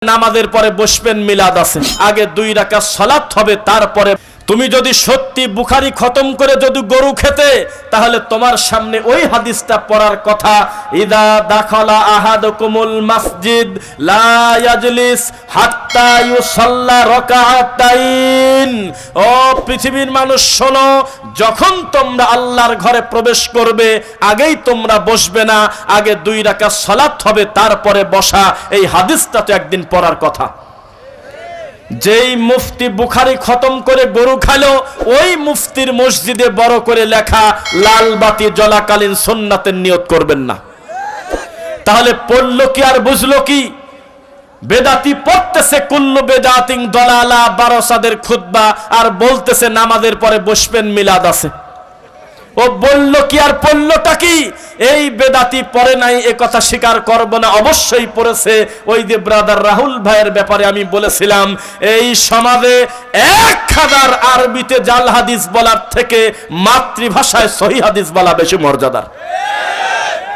নামাজের পরে বসবেন মিলাদ আছে, আগে 2 রাকাত সালাত হবে, তারপরে তুমি যদি সত্যি বুখারী খতম করে যদি গরু খেতে, তাহলে তোমার সামনে ওই হাদিসটা পড়ার কথা, ইদা দাখালা আহাদুকুমুল মাসজিদ লা ইয়াজলিস হাত্তা ইউসাল্লা রাকাতাইন। ও পৃথিবীর মানুষ শোনো, যখন তোমরা আল্লাহর ঘরে প্রবেশ করবে আগেই তোমরা বসবে না, আগে 2 রাকাত সালাত হবে, তারপরে বসা। এই হাদিসটা তো একদিন পড়ার কথা। যেই মুফতি বুখারী খতম করে গরু খালো, ওই মুফতির মসজিদে বড় করে লেখা লাল বাতি জ্বলাকালীন সুন্নাতের নিয়ত করবেন না। তাহলে পড়লো কি আর বুঝলো কি? বেদাতি পড়তেছে কুল্লু বেদাতিন দলালা, বারসাদের খুতবা, আর বলতেছে নামাজের পরে বসবেন মিলাদ আছে। ও বলল কি আর পড়লোটা কি? এই বেদাতি পড়ে নাই এ কথা স্বীকার করব না, অবশ্যই পড়েছে। ওই যে ব্রাদার রাহুল ভাইয়ের ব্যাপারে আমি বলেছিলাম, এই সমাজে 1000 আরবিতে জাল হাদিস বলার থেকে মাতৃভাষায় সহিহ হাদিস বলা বেশি মর্যাদার।